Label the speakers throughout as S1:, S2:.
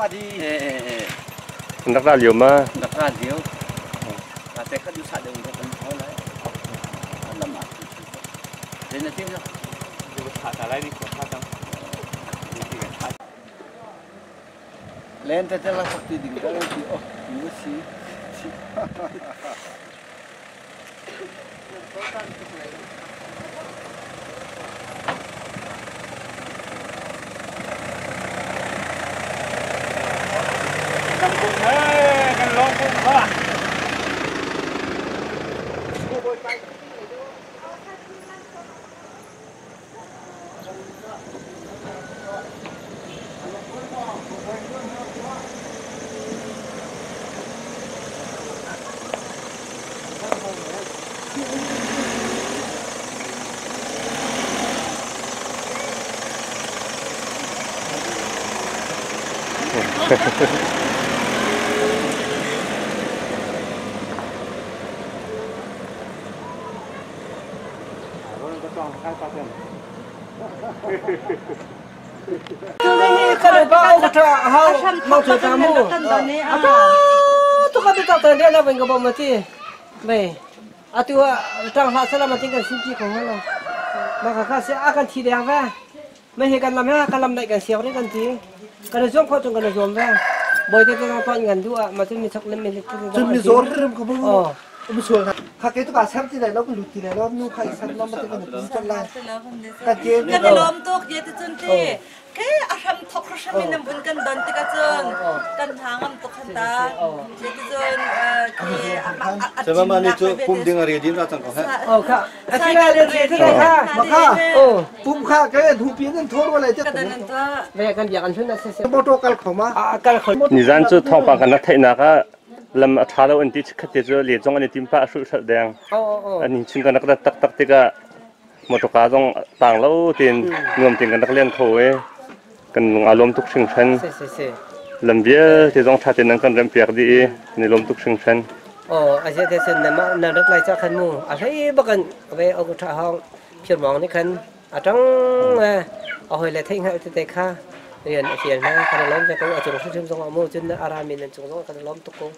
S1: mà đi
S2: Nắc ra liều mà.
S1: nắp ra nhiều là sẽ cắt du sạt đường cho con thôi đấy làm mà đến là tiếp nữa thả lại đi thả trong lên tới là học thì đỉnh cái gì ô nhiều xí Cần cùng thế, cần lo cùng các bạn.
S3: Kalau bau kata hau mau cerita kamu. Apa? Tu kan kita tahu dia nak bengkok mati. Baik. Atu tang hasil mati kan sini kau mana? Maka kasih akan tidak apa. Mereka lamanya akan lam naik kan siapa ni kan ti. Kalau jom kau tu kalau jom dah. Boy tu kan tuan kan dua macam ni cakap lemah itu.
S4: Jadi zor rim kau pun.
S3: Oh.
S4: Betul. Kakek itu kasar tidak lalu luti lalu nu kaisar lama tu kan betul lah. Kakek
S5: kan lom tu dia tu cantik. Kayak asam tok asam ini bukan dan tiga jen kan hangam tok hendak. Jadi jen kayak.
S1: Sebab mana itu pum dengar dia di atas kau?
S3: Oh kak. Asyik ada cerita kak.
S4: maka pum kakek hupian dan thor wala je.
S5: Kadang tu.
S3: Baik kan dia kan sudah selesai.
S4: Protokol kau mah.
S3: Akal kau.
S2: 你咱这套房可能太那个。lama thara undi chikhat je le jong ani timpa su sat dang ani chinga nak tak tak tiga motoka jong tang lo tin ngom tin kan len khoe kan alom tuk sing chan lam bia te jong thatin nang kan rem piak di ni lom tuk sing chan
S3: aja te sen na na rak lai cha khan mu a thai bakan ve au tha hong phir mong ni khan atang a hoi le thing ha te kha rian a fian na kan lom ja ko a chung su thim jong amu chun na aramin na chung jong kan lom tuk ko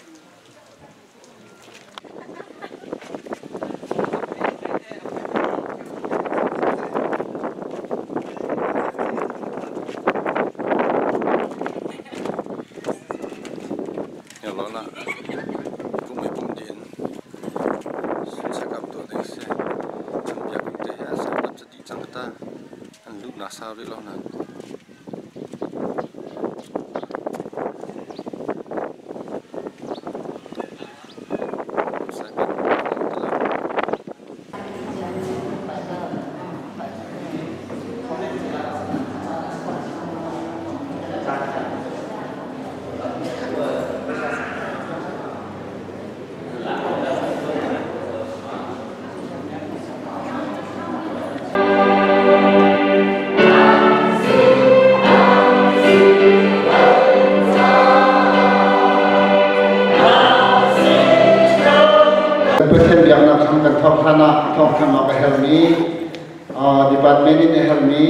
S1: sao đấy lo nè thong thang apa helmi department ini helmi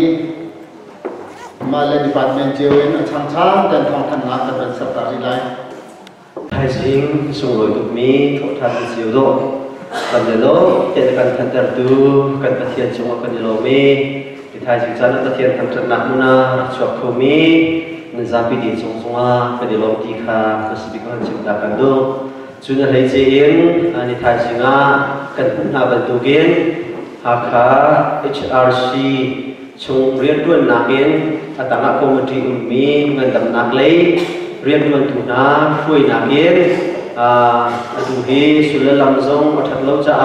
S1: malah department jewin chang chang dan thong thang nak dan serta rilai
S6: hai sing sung loi tuk mi thong thang siu do kan lo te kan than ter tu kan pathian chung kan lo mi ti thai sing chan pathian kan than nak muna chok khu mi nan zapi di chung chunga kan lo ti kha kasbi kan chim ta kan do chuna lei che in ani thai singa kan na ban tu gen hakha HRC chung rian tuan na in atanga committee mi ngan dam nak lei rian tuan tu na phui na gen atu hi sulalam zong athat lo cha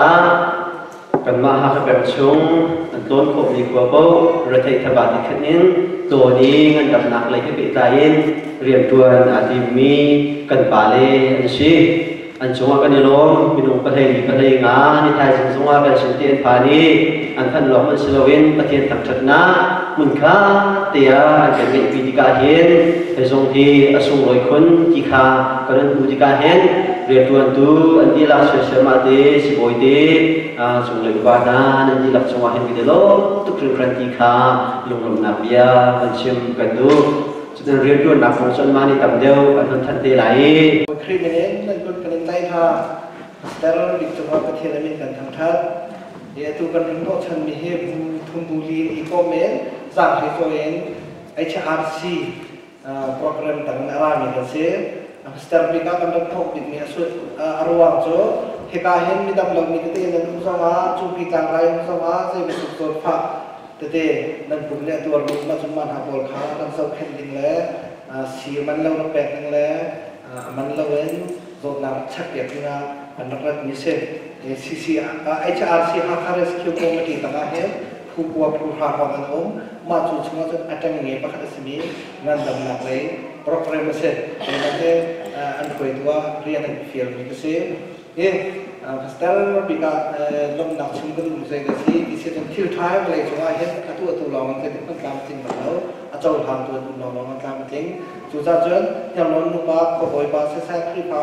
S6: kan ma ha ka chung an ton ko ni ko bo ra thai thaba ti khanin to ni ngan dam nak lei ke ta in rian tuan ati mi kan pa le an si an chunga kan ilom minung palai nga ni thai sing chunga kan sintian phani an than lom an silowin pathian tak thatna mun kha tia an kan be pidika hen ezong hi asung loi khun ki kha kan bu dika hen re tuan tu an di la sesama de siboi de sung loi ba da an di lak chunga hen bi de lo tu kran kran ki kha lunglom na bia an chim kan du จะเรียนรู้นักของชนมานี่ต่ำเดียวกันทันทีไหล
S4: ครีมนี้นั่นก็เป็นไตท่าแต่เราดิจงว่าประเทศนี้กันทำท่าเดี๋ยวตัวกันรู้ว่าฉันมีเหตุทุ่มบุรีอีโคเมนสร้างให้ตัวเอง HRC โปรแกรมต่างๆอะไรมีกันเสียสเตอร์บิก้ากันต้องบิดมีสุดอารวาโจเฮกาเห็นมีดำลงมีที่นั่นมุสาวาจูปีการไรมุสาวาเซมิสุดตัวฟ้าแต่นั่นปุ่มเนี่ยตัวรูปมาจุดมันหาบอลขาตั้งเสาแผ่นดินแล้วสีมันเราแปลกนั่นแหละมันเราเองโดนน้ำชักเดียดนะอันนั้นก็มีเส้นCC HRC หาคาร์สคิวคอมมิตี้ต่างๆเห็นผู้กว่าผู้หาความกันมาจุดช่วงนั้นอาจจะมีประคัตสมีนั่นดำนักเลยโปรแกรมเสร็จนั่นเองอันคุยตัวเรียนในฟิลมีก็เสียPastel bika lom nak sumber musai dasi isi tu til thai boleh cuma hen atu long ke tu kan kam ting balau acau ham tu long kam ting susah jen yang non nupa ko boy ba se sai kri pa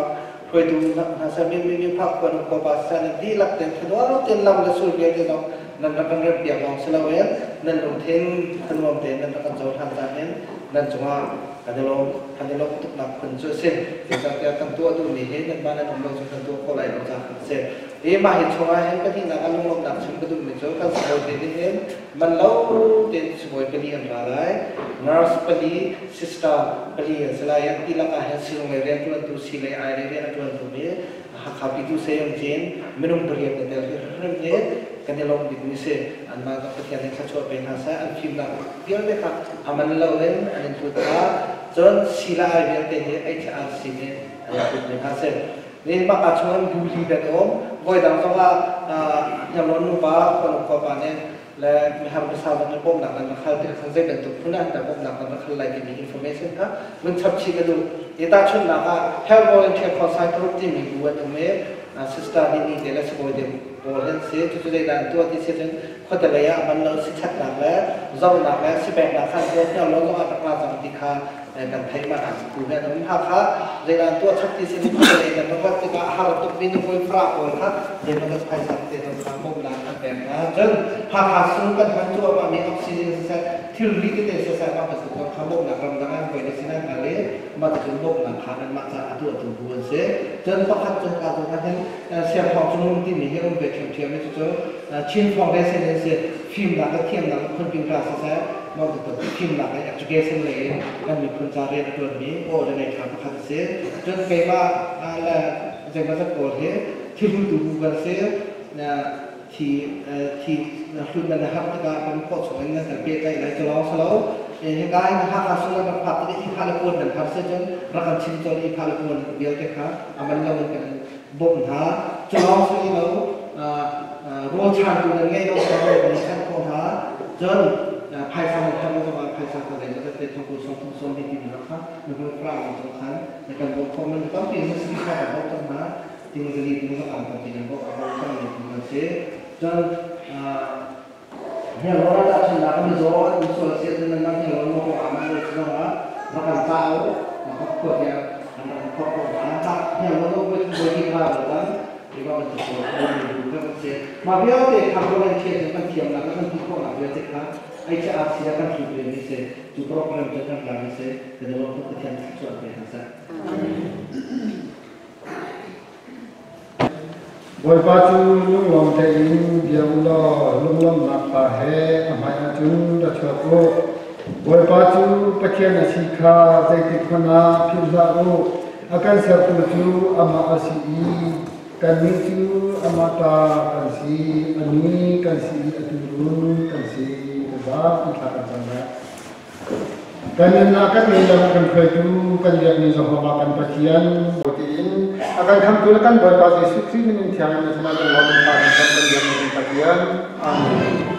S4: koi tu na sa mi pa ko ba sa ni di lak ten thwa ten lam le sul ge de dong nan nak kan rep yang long selawen nan long ten thnom ten nan kan jau tham ta hen nan cuma ada lo untuk nak penjualan kita akan tua tu ni hen mana nomor sudah tua kau lain orang cakap sen mahir cuma hen kan tidak akan lo nak cuma tu ni kan sebuah beli hen malau ten sebuah beli yang balai nurse beli sister beli selain tidak akan silang leren tu silai air leren tu ni hak itu saya yang jen minum beli yang terlalu kan dia long di sini an maka petian yang satu apa yang saya an film nak biar mereka aman lawan an itu tak John sila biar dia HRC ni ayat itu hasil ni maka cuma buli dan boy dan soal yang non lupa kalau kau panen le mihar besar dan bom nak dan hal dia sahaja bentuk punan dan bom nak dan hal lagi ni information kan mencapci itu kita cuma nak help volunteer konsen group ni minggu itu sister ini dia lah sebuah dia boleh sih tu sudah dan tu di sini kau terlihat mana si cat nak le zau nak le si beg nak kan dia yang lo zau ada kelas yang dikha dan thai mana tu kan orang haka jadi tu cat di sini kau terlihat dan orang kita harap tu bini kau frak kau kan dia nak supaya sampai tu kamu nak kan dan haka suruh kan tu apa ni oksigen sesuai teori kita sesuai apa sesuai kamu nak ramdangan kau di sini kali mata jumbo nak kan mata tu buat sih dan pakat tu kalau kan siapa orang cuma di ni yang bercakap itu tu cinta foundation ni film nak film nakคนพิมพ์ภาษาsaya mau tu film nak education le kanมีคนcari itu ni oh dan yang kata kata saya dan kaya ala jangan sekol he film tu bukan sayaที่คุณนั่นนะครับที่การเป็นข้อสงสัยนั่นแต่เบี้ยใจไหลจะล้อสโลเหตุการณ์นะครับการสู้กับผับที่อีพาลกุลนะครับเช่นรักกันชิมจนอีพาลกุลเบี้ยใจครับมันเราเป็นบ่มท้าจะล้อสู้เราโรชานตัวนั้นไงเราจะเป็นชั้นของท้าจนภายสามทำให้ว่าภายสามตัวไหนจะเป็นทางกุศลทุกส่วนที่ดีนะครับมีคนกล้าสำคัญในการบ่มเพาะมันต้องเป็นสิ่งที่ขาดเราต้องมาที่มันจะดีที่มันก็อ่านกันจริงๆเพราะเราต้องมีมันเสียdan yang orang tak senang menjual sosial dengan yang orang mau amal semua mereka tahu maka kuatnya anak pokok anak yang orang bagi kan juga betul juga sih mafia itu kalau yang cerita kan tiang nak kan pokok mafia itu kan HRC akan juga ini sih juga program itu kan lagi sih jadi orang itu tiang sesuatu yang sah
S7: Boy baju lung long tein diam lo lung long napa he amaya jun da chopo boy baju pakian asikha zaiti khona philza ro akan satu ju ama asi kan ju amata kan si ani kan si aturun kan si ba kita kan kan akan melakukan kerja kan dia ni sahabat pakian botin akan kampulkan berbagai suksi dengan tiang nasional dan lokal dan menjadi bagian. Amin.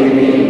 S8: Hãy subscribe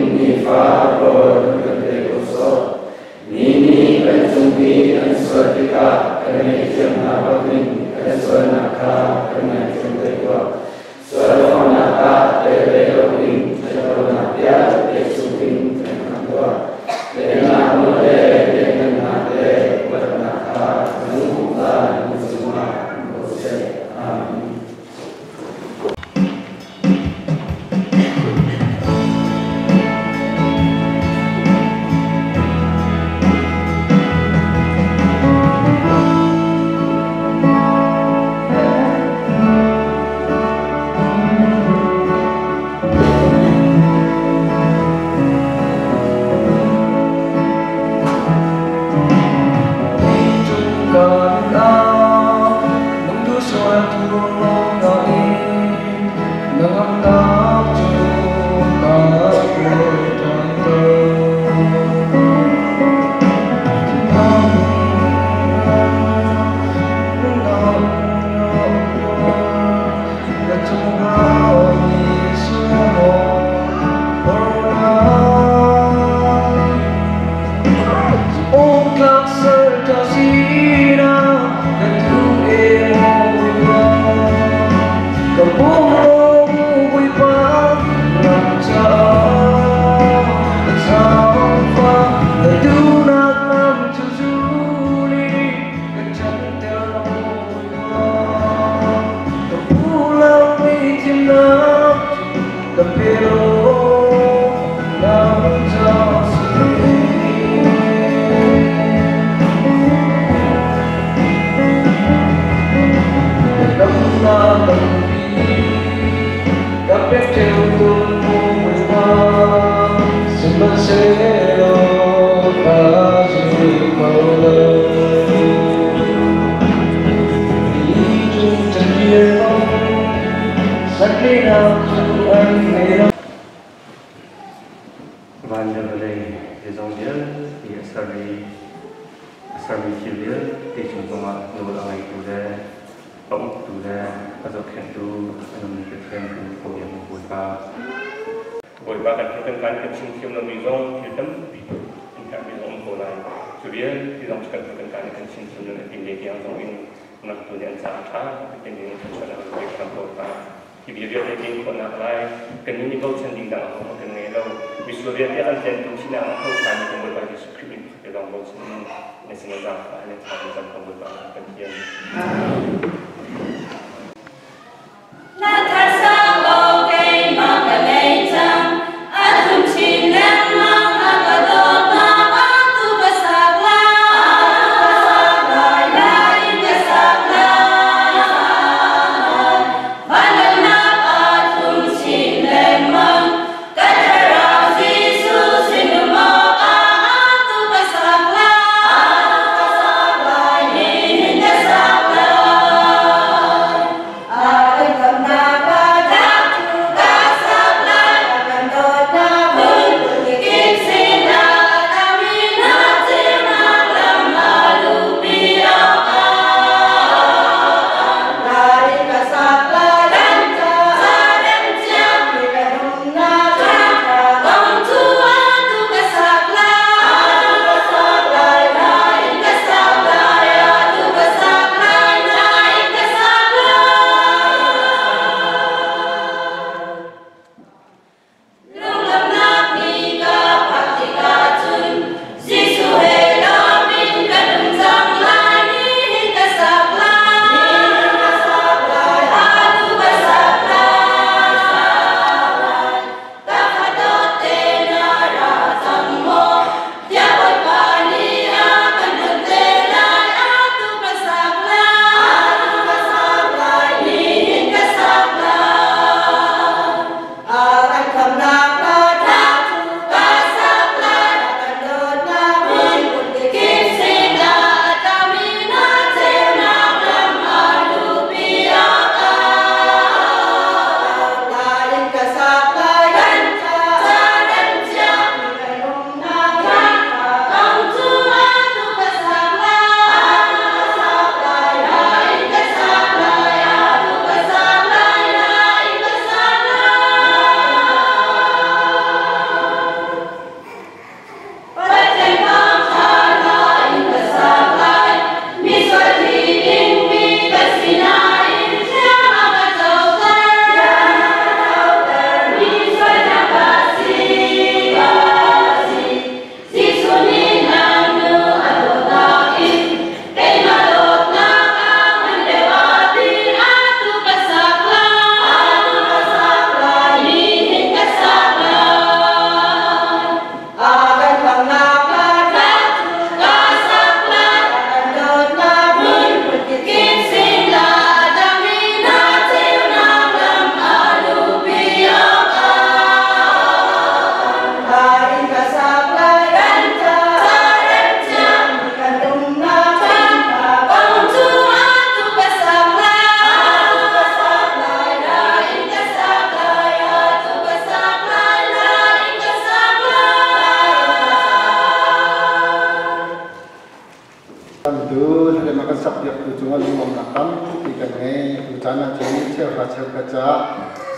S7: tu cuma lima nakam tiga ni tu cana jenis cerita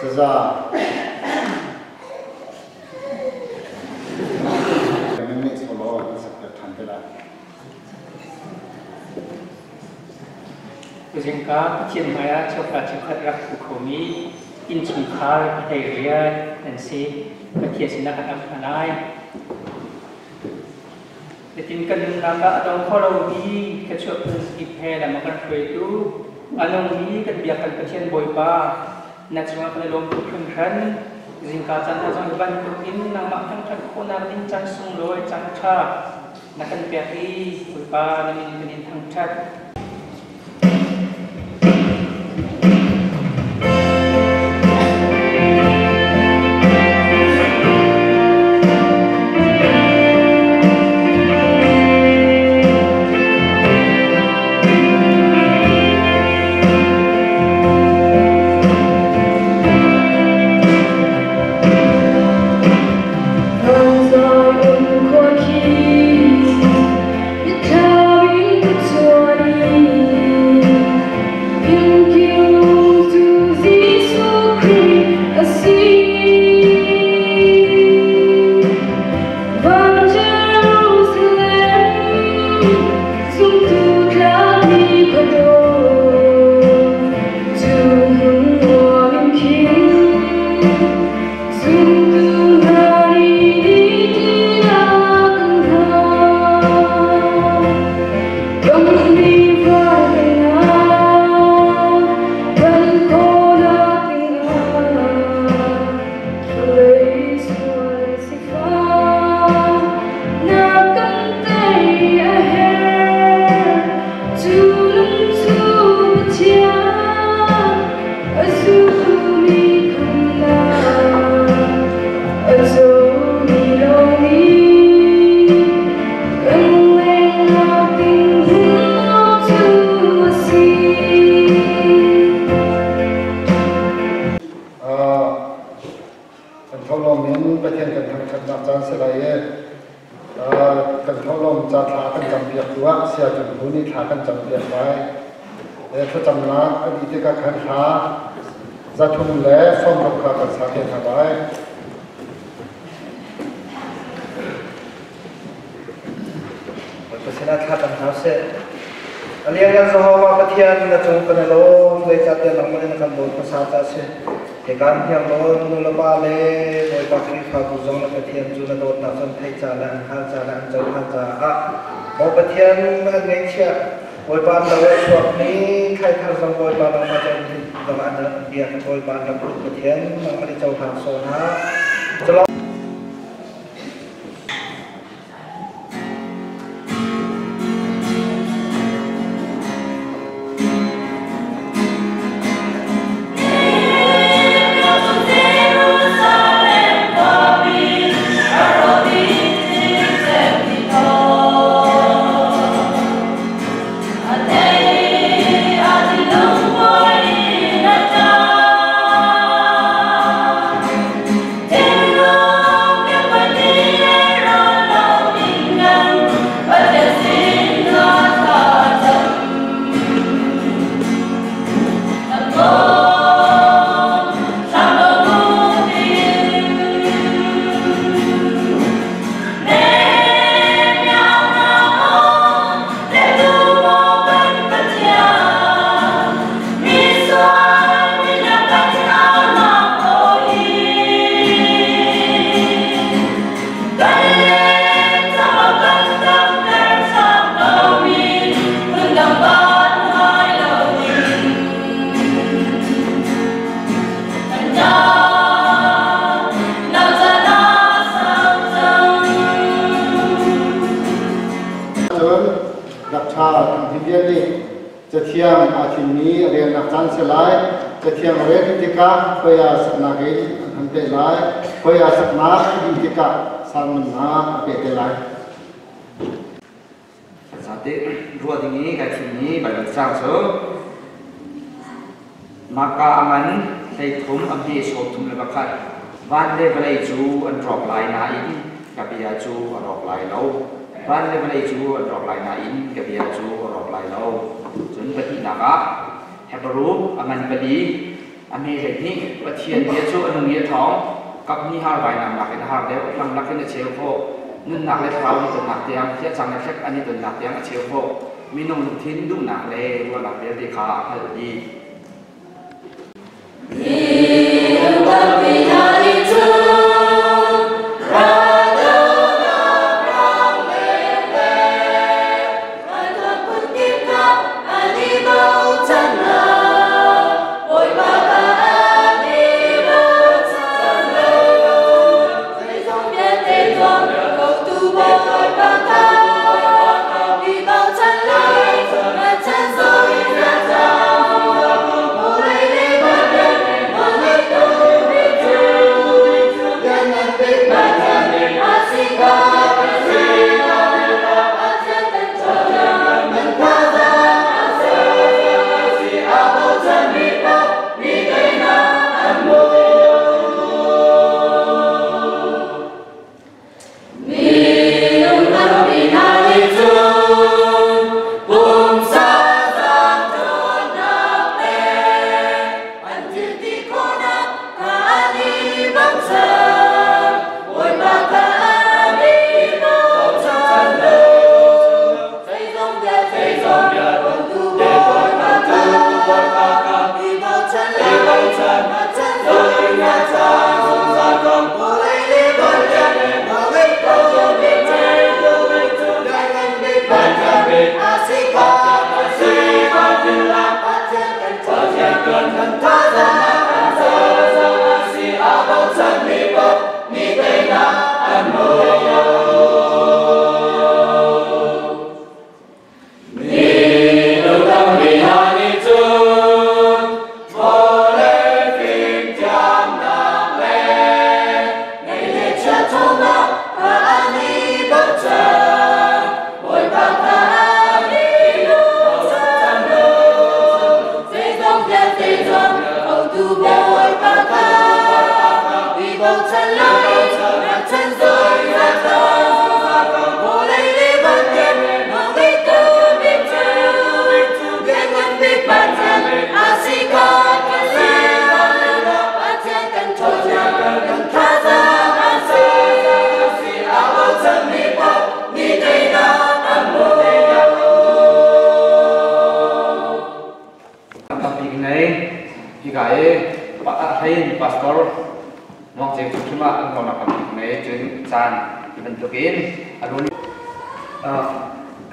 S7: seza. Ini sekolah sekitar tampil.
S8: Kuzingka kecil maya coba rak bukomi incingkar area dan si kecil sinakan akanai. Ditingkan naga atau kalau di kecil ipe dan makan itu anong di kebiakan kecil boypa nak semua kena lompat kengkan zingkatan hazang bantuin nama kang terkona lincang sungloi cangca nakan piaki boypa namin kenin tangcat.
S9: Maka aman hay thum amhi so thum le bakhat van le balai chu an drop lai na in kapia chu an drop lai lo van le balai chu an drop lai na in kapia chu an drop lai lo จนปฏินักะเฮบรูมันปฏิอเมริกนี่ปฏิเทียนเดียชูอันนี้ท้องกับนี่ฮาร์ไวนักหลักนะฮาร์เดียวลำลักขึ้นเชียวโคนึ่งหนักเลยเท้านี่ตัวหนักเตียงเทียบจังเล็กอันนี้ตัวหนักเตียงเชียวโคมีนมทิ้นดุหนักเลยว่าหลักเดียวดีขาให้ดี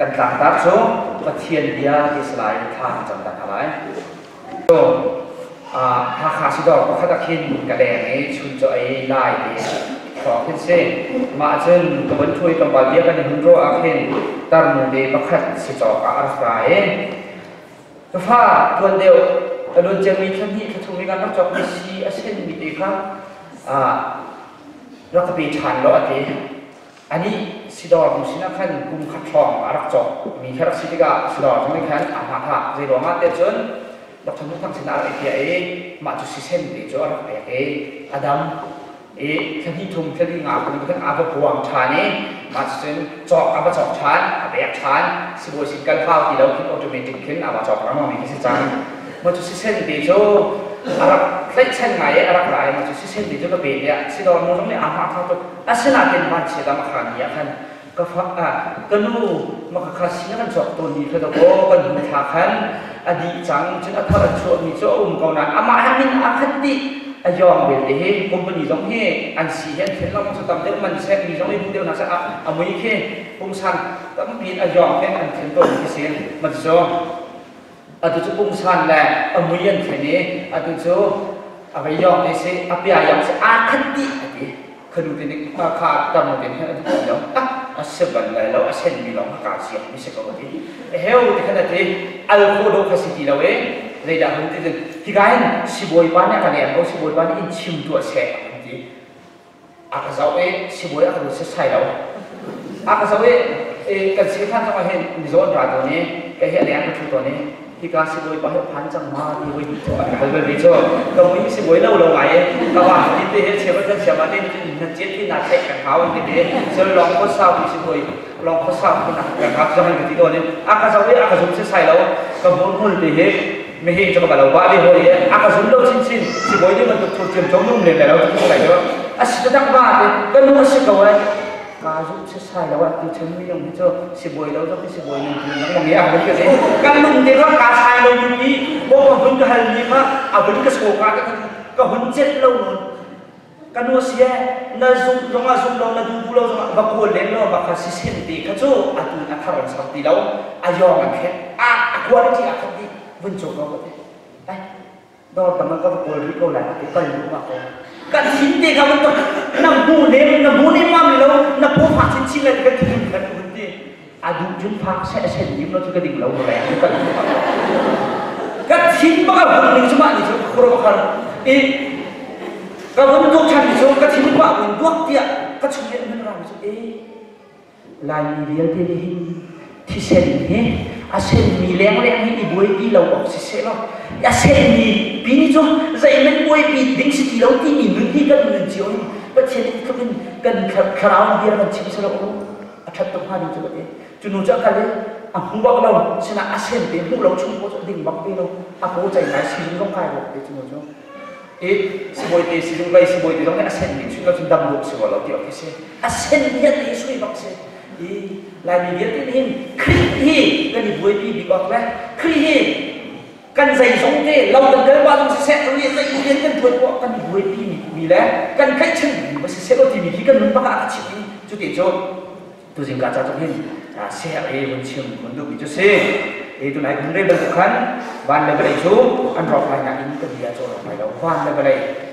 S9: กันต่างตัดโซ่ประเทียนเดียที่สลายทางจำตัดอะไรถ้าขาสิดอกก็ขัดขินกระแดงนี้ชุนจะไอ้ไล่ดีขอขึ้นเส้นมาเช่นตัวบรรทุยตัวบาเลียกันในหุ่นโรอาเคนตามมุมเดประคัดสิจอกอาร์ฟรายตัวฟ้าตัวเดียวโดนเจมีท่านที่ทุกมีการนักจอกมิซีเช่นมีดีครับรักปีชันแล้วอันนี้สิดอร์มุสินักขันกุมขัดทองอารักจอกมีแค่รักสิติกาสิดอร์จะไม่แค่อาหารหักใจร้อนมาเตจนดับทั้งทั้งสินาเอเอมาจุสิเซนดีจอรักเออดัมแค่ที่ทุ่มแค่ที่งาคุณทั้งอาบพวงชานี้มาจนจอกอาบจอกชานอาบแยกชานสิบวันสิกันข้าวที่เราคิดออโตเมติกขึ้นอาบจอกแล้วมันมีสิจังมาจุสิเซนดีจออารักเล็กเช่นไงอารักหลายมาจุสิเซนดีจอก็เป็นเนี่ยสิดอร์มุต้องไม่อาหารข้าวตัวอาศินาเป็นมันเสียดมาขันเนี่ยขันก็ฟังก็นู่มาขัดสินักจอกตัวนี้คือตัวโอ้ก็อยู่ในทางขันอดีตจังจนอัฐรัชวมีโจก่อนนั้นอามาฮันมินอาคันติยอมเวทีคุมปนีต้องให้อันสีเห็นเห็นเราต้องทำเด็กมันเซ็ตมีต้องให้ดูเดียวนะสักไม่แค่ปุ่มสั่นต้องมียอมแค่อันเห็นตัวมีเสียงมันโจตุจุปุ่มสั่นแหละไม่ยันแค่นี้ตุจุไปยอมในเสียอภิยามสักอาคันติคือดูที่นี่มาขาดตามมาเป็นแค่ตุจุเดียวเสบันเลยแล้วเส้นมีหลงอากาศเสียไม่ใช่ก็ว่าที่เฮลที่ขนาดที่อัลโคโดคาสิติเราเองเลยด่าคนที่ที่การสิบวยบ้านเนี่ยกันเนี่ยเขาสิบวยบ้านอินชิมตัวเสกที่อากาศเอาสิบวยอากาศรู้สึกใช่แล้วอากาศเอากันสิท่านจะมาเห็นมิโซนราตัวนี้ก็เห็นแรงกระทุตัวนี้ที่การสิบวยบ้านพันจังมาที่วิจิตรเขาเป็นวิจิตรก็มีสิบวยเล่าไงก็ว่าที่ที่เห็นเชื่อว่าจะเชื่อมาที่นั่นเจ็ดที่น่าเช็คกันเขาที่นี่เชื่อลองทดสอบสิบวยลองทดสอบคุณนะครับจะให้วิจิตรตัวนี้อากาศเอารู้สึกใช่แล้ว kabur mul di he mehi coba kalau balik hori aka sundo cincin si boy dia bentuk cium cium le lalu tu lagi asyik tak bah kan nu asyik kawan kazu selesai lewat tu cumi yang itu si boy lalu tapi si boy ni yang ya begitu sih kan nu dia kan kasai lalu ni bawa pun ke hal ni mah abang ke sekolah ke huncet lalu kan nu sia na zoom lalu na dulu lalu bakul lalu bakal sisi ni kazu atu nak taruh seperti lalu ayo macam aku ada di aku di bentuk kau tu, dah teman kau boleh kau lah, kau lupa kau. Kan sini kau bentuk, nak bunuh mam lalu, nak buat macam cina dekat tu kan bunyi. Adu jumpa saya ni lalu juga di lalu boleh. Kan sini kau bunuh cuma ni cuma kurang kan. Kau bentuk candi cuma kan sini kau bentuk dia, kau cuma menerang cuma lain dia ni Tisen ni, asen ni leng ni ibuai pi lau oksisi lo. Asen ni bini jo, zaman ibuai pi ding si lau ti ni nundi kan nunjio ni. Macam ni kan kerau dia kan cip selalu. Acat tu hari tu betul. Cunu cak kali, aku buat lau, sena asen ni, aku lau cuma buat ding bak pi lau. Aku cai ngai si dong kai lo, cunu jo. Si boy si dong kai si boy dong ni asen ni, cuma cuma dam duk si boy lau ti oksisi. Asen dia ni sui bak si. Lagi dia tu ni krihi kan ibuai pi bikot lah krihi kan zai song ke lau kan dia bawa seset tu dia zai dia kan buat kan ibuai pi ni lah kan kai chen masih seset tu ni kan nampak ada cip ni tu dia tu singkat cakap ni saya mencium untuk itu itu naik benda berbukan van level itu an rock lain ini kerja corong lain van level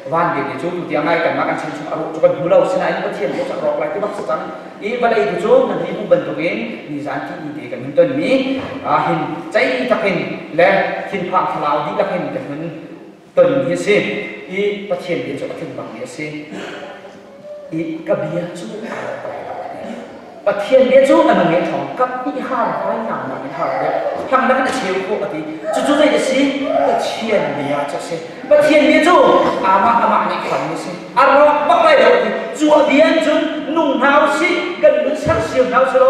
S9: van dia itu dia naik kan makan sini cuma cuma pulau sana ini kecil dia rock lain itu maksudnya ini pada itu nanti ibu bentukin ni zanti ini kan itu ni hin cai takin le hin pak kelau di takin kan tuan dia sih ini kecil dia cuma timbang dia sih ini kebiasaan cumaประเทศเลี้ยจูอันนั้นของกับที่ห้าร้อยหนังนั่นห้าเลยทางนั้นก็เชี่ยวกว่าที่จู่ๆได้สิประเทศเลี้ยจะสิประเทศเลี้ยจูอามาในขันนี่สิอารมณ์บักเลยที่จู่เลี้ยจนนุ่งหาวสิกันมันชักเสียวหาวสิโล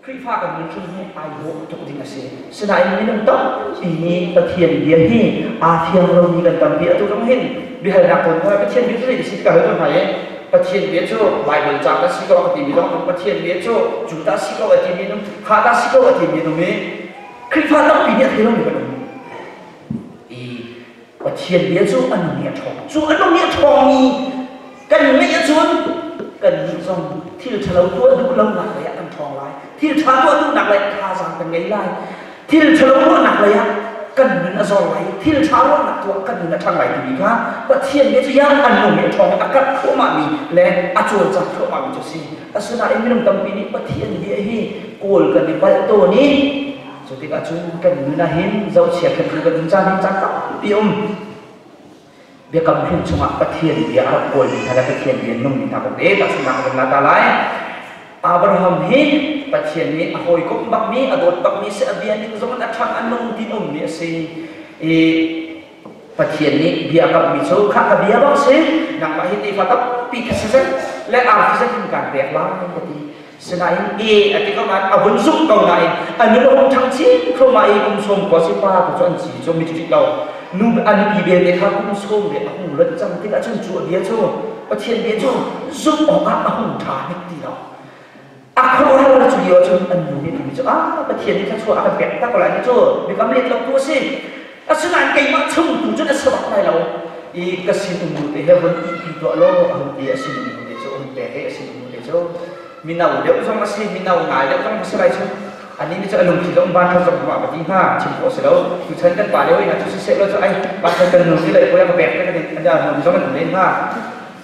S9: คลิปฟ้ากันมันชุ่มให้อายุทุกทีนะสิสนายนี้น้ำตกอีประเทศเลี้ยที่อาเทียมเรามีกันตอนเบี้ยตัวต้องเห็นบิหารนักคนว่าประเทศเลี้ยได้สิกันแล้วทำไมประเทศเลี้ยจูไบเบิลจากนั้นสิก็ว่าที่มีน้องประเทศเลี้ยจูจุดนั้นสิก็ว่าที่มีน้องข้านั้นสิก็ว่าที่มีน้องมีคลิปฟ้าต้องปีนี้ที่เรามีกันอีประเทศเลี้ยจูอันนี้ทองจูอันนี้ทองมีกันไม่ยจูนกันส่งที่เราเล่าตัวดูเราหนักเลยกันทองไรที่ชาตัวดูหนักเลยข้าสั่งกันไงไรที่เราเล่าตัวหนักเลยกันมันอซอลไรที่เราชาว่าหนักตัวกันมันทางไหนดีครับประเทศเลี้ยจูยังอันนี้ทองอากาศทั่วมามีและอาจจะจับทั่วมามีจุดสิอาศัยไม่ต้องจำปีนี้ประเทศเลี้ยให้โกลกันในประตูนี้สุดที่อาจจะกันมันน่าเห็นเราเชียร์กันคือกันจานนี้จังกับปีเบียกำเห็นช่วงประเทศเบียร์โกลที่ทางประเทศเบียร์นุ่มที่ทางประเทศตัดสินใจกันละลายอับราฮัมเห็นประเทศนี้หอยกุบักนี้อดดบักนี้เสียเบียร์นี่ก็ต้องอัดทางอันนุ่มที่นุ่มเนี่ยสิประเทศนี้เบียร์กับมิโซข้ากับเบียร์บ้างสินักมาเห็นที่ฟังปีกเสียและอาฟิศที่การเรียกว่าก็ดีสนายอันที่เขามาอาบุญสุกเก่าไหนอันนี้เราทั้งชิ้นเข้ามากุมชมกว่าสิป้าผู้จนจีจนมีจุดเรานู่นอันนี้เบียร์เด็กเขากุมชมเด็กอาหุ่นรถจังที่อาจารย์จูเบียร์จูประเทศเบียร์จูสุกออกมาอาหุ่นทานิดเดียวอาเขาเราจูเดียวจูอันนู้นนี่มีจูประเทศนี้ถ้าชัวร์อาแบบถ้าอะไรนี่จูมีกำเนิดเราตัวสิอาสนานเก่งมากชุ่มตุ้งจนจะสบักไปเราอีกสิ่งหนึ่งที่เห็นอีตัวโลกอันที่สิ่งหนึ่งที่จูอันแต่สิ่งหนึ่งที่จูมีน่าเดี๋ยวต้องมาสิมีน่าหงายเดี๋ยวต้องมาสิอะไรจูอันนี้จะอารมณ์ที่ต้องบ้านเขาจะมาแบบที่ห้าชิมโอเสร็จแล้วอยู่ชั้นกันป่าเดี๋ยวนะจูเสร็จแล้วจะไอ้บ้านเขาจะหนึ่งที่เลยเขาจะแบบกันอันนี้มันต้องมันเล่นห้า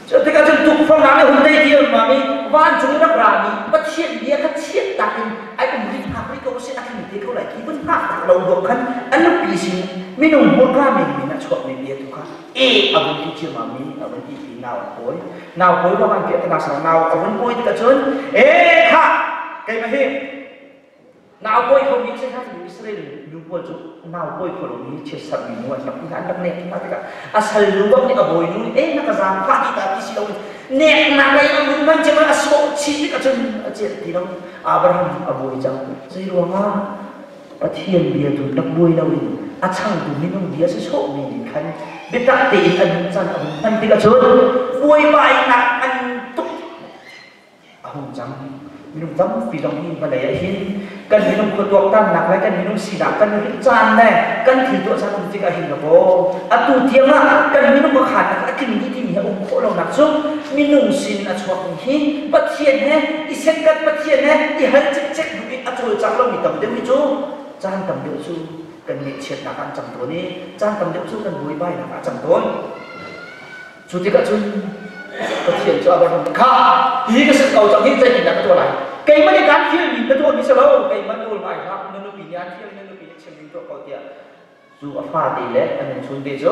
S9: จะที่การจะถูกฟังน้ำในหุ่นได้เดียวมามีบ้านจูนักรามีประเทศเดียก็เชียดตักไอ้ผมที่หาไม่ก็เสียอันนี้ที่เขาไหลที่มันหาตักเราดวงขันอันนั้นปีสิไม่นุ่มหัวกล้ามีนะชอบในเดียทุกครั้งเอาเป็นที่เชื่อมามีเอาเป็นที่นาวโอยนาวโอยประมาณเกี่ยวกับสาวนาวเอาเป็นโอยที่กระชนค่ะไกลมาเฮ้นาวโอยเขามีใช่ไหมอิสราเอลดูว่าจุนาวโอยคนนี้เชื่อสัตว์มีนวลนับงานนับเน็ตมาที่กันอาศัยรู้ว่าเนี่ยโอยนู้นนักการพาที่ตาที่สิเราเนี่ยนักอะไรมันจะมาสวมชีวิตกระชนเจ็ดที่เราอับราฮัมโอยจังใจรัวมาก ประเทศเบียร์ถูกนักบุยเราดิอาช่างถูกนี่น้องเบียร์จะโชคดีขันเบ็ดตัดตีอันจันอันที่กระเชิญบุยใบหนักอันตุ๊กหุ่นจังมีน้องจำฟีดองนี่มาเลยหินกันมีน้องคนตัวตั้งหนักแล้วกันมีน้องสีดากันมีจานแน่กันถือตัวฉันจริงๆหินนะโบอัตุเทียมละกันมีน้องมาขาดนะกินที่มีองค์โคเราหนักซุ่มมีนุ่งสินอัชวะหินปัจเจียนเนี่ยอีเซกันปัจเจียนเนี่ยอีหันเจ๊กดูอีอัชวะจังเรามีตำเดียวมีจูจานตำเดียวจูกันมีเชียดหนักอันจำตัวนี้จานตำเดียวจูกันบุยใบหนักอันจำตัวสุดที่ก็จุนปัจเจียนจะเอาไปทำข้าที่ก็สึกเอาจากที่ใจหินหนักตัวไหนไก่ไม่ได้การเที่ยวหินตัวนี้เสลาไก่มันดูไหมครับนั่นลูกปีนี้เที่ยวนั่นลูกปีนี้เชื่อมตัวเขาเดียวจูอัฟาดีเล็กอันนี้ชุนเดจู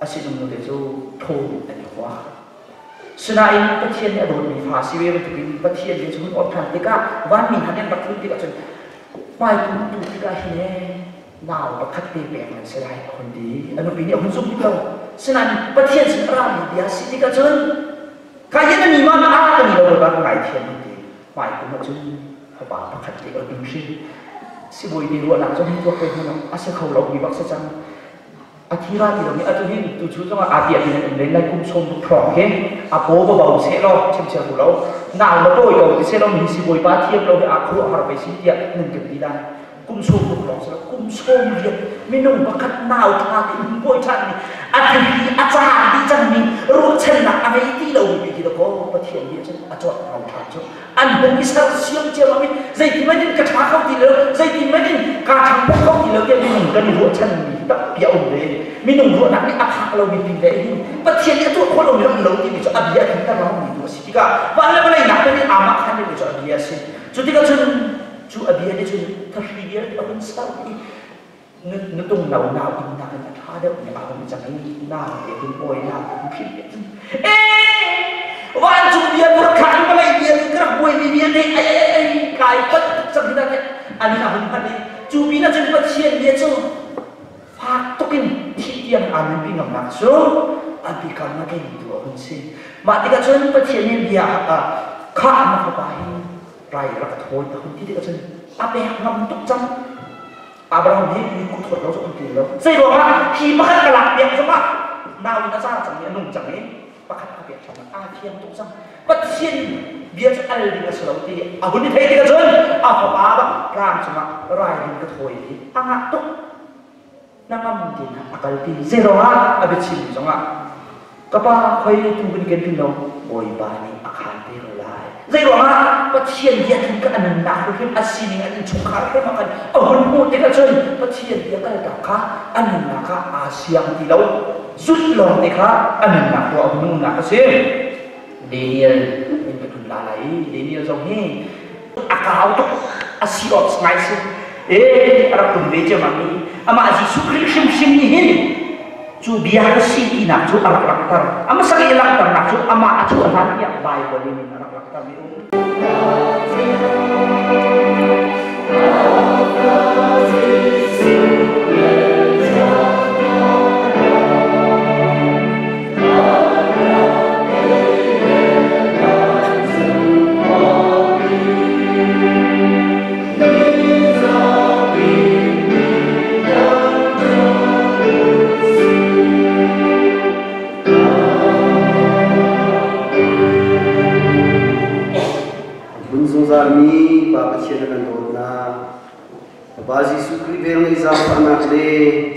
S9: อาศิลป์นุ่งเดจูโทอันนี้ว่าสนายปัจเจียนเนี่ยโดนมีภาษีเวรตุกินปัจเจียนเดจูอดทานติกาวันมีหันยันปัจจุบันติกาจนไม่คุณดูติกาหินหนาวประคัดเปียกแบบนั้นเสียดายคนดีอันนู้นปีนี้คนสุ่มที่เราสนายปัจเจียนสิบรามเดียสิติกาจนใครยังมีมันอากันเราเลยบางไงเทียนมันดีไม่คุณมาจนพระบาทประคัดเปียกเป็นสิ่งสิบุยดีรัวหลังจนให้ตัวเป็นขนมอาศัยเขาเรามีบักษจังอาทิราที่เราเนี่ยอาทิตย์ตัวชุดต้องอาเดียเป็นในในคุ้มชมพร้อมเฮอาโปก็บอกเสียเราเชื่อเชื่อของเราหนาวเราด้วยเราเสียเรามีสิบุยป้าเทียบเราให้อาครูอาเราไปสิเดียหนึ่งเก็บดีได้คุ้มชมพร้อมเสร็จคุ้มชมเรียนไม่นุ่งบักขัดหนาวทาขึ้นป่วยชันนี่อาทิตย์อาจารย์ดีจังนี่รู้เช่นนักอะไรที่เรามีที่เราก็ประเทศนี้ฉันอาจารย์เราทานจ้ะอันเป็นวิชาเชื่อมเชื่อเราไม่ใจที่ไม่ได้กระชากเขาทีเดียวใจที่ไม่ได้การทำพวกเขาทีเดียวเนี่ยมีหนึ่งกันรู้ชันนี่ตับเปียอุ่นเลยมีหนุ่มรู้นักนี่อาภาเรามีปีเดียวประเทศนี้ตัวคนเราเรื่องเราที่มีจุดอาเบียถึงแต่เรามีตัวสิที่ก็วันละวันละหนักเป็นอามาคันนี่จุดอาเบียสิจุดที่ก็จุดอาเบียนี่จุดทำเรียนเอาเป็นสาวนี่นึกตรงเราหนาวอินนากันท่าเดียวเนี่ยเอาเป็นจังไงหนาวเดี๋ยวคุณป่วยหนาวคุณผิดวันจุดเบียร์ตัวขันมาเลยเบียร์กระป่วยมีเบียร์เนี่ยไอ้กายปัดสักทีนั้นเนี่ยอันนี้เอาเป็นพันนี่จูบีน่าจะเป็นเชียนเบียร์จูฝากตุกินที่เดียงอันเป็นกับนักสู้อันเป็นการมาเก่งตัวคนสิมาที่กระชนประเทศนี้เบียร์ข้ามาเข้าไปไรรักโทษแต่คนที่กระชนอาเบะงำตุกจังอาบราฮัมนี่มีกุศลเราจะคนกินแล้วสิ่งบอกว่าที่มาขัดกระหลักเบียร์ใช่ไหมดาวน่าจะจังเนี่ยนุ่งจังนี้ประคับเบียร์ใช่ไหมอาเทียมตุกจังประเทศเบียร์จะอะไรดีกับสลาวตีอาคนที่เทที่กระชนอาพบ้าบ้ากลางใช่ไหมไรดีกับโทษที่อ่างตุกนั่งมั่งดีนะอาการที่เสียร้อนอาเบชิมจังอ่ะก็ป้าเคยทุ่งเป็นเกณฑ์พี่น้องบอยบานีอาคารที่เราไล่เสียร้อนประเทศเบียร์ถึงกันอันหนักเราเข้มอาชีนี่อันนี้ชุกขาเข้มกันเอาคนพูดที่กระชนประเทศเบียร์ก็เลยกับข้าอันหนักข้าอาเซียนที่เราสุดลงที่ข้าอันหนักตัวเอาหนุ่มหนักเสียเดียร์เป็นเป็นคนลายเดียร์ตรงนี้อากาศตุกอาชีพสมัยสิorang pun beja mami, ama aji sukri sim ni hin, cu biar si ina cu arak laktar, ama sakit laktar nak cu ama acu anak yang baik boleh ni arak laktar ni. Zami bapa cina kan dona, bazi sukri bel izam anak le,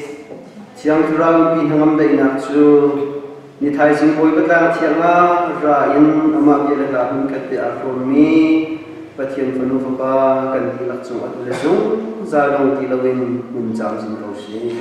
S9: siang kurang pinham dah inak cu, ni thai sing boy betang sianga rain ama bela lahun kate arfomi, patian fanu fapa kan hilak cung atulesung, zalong tilawin munjam sing kausi.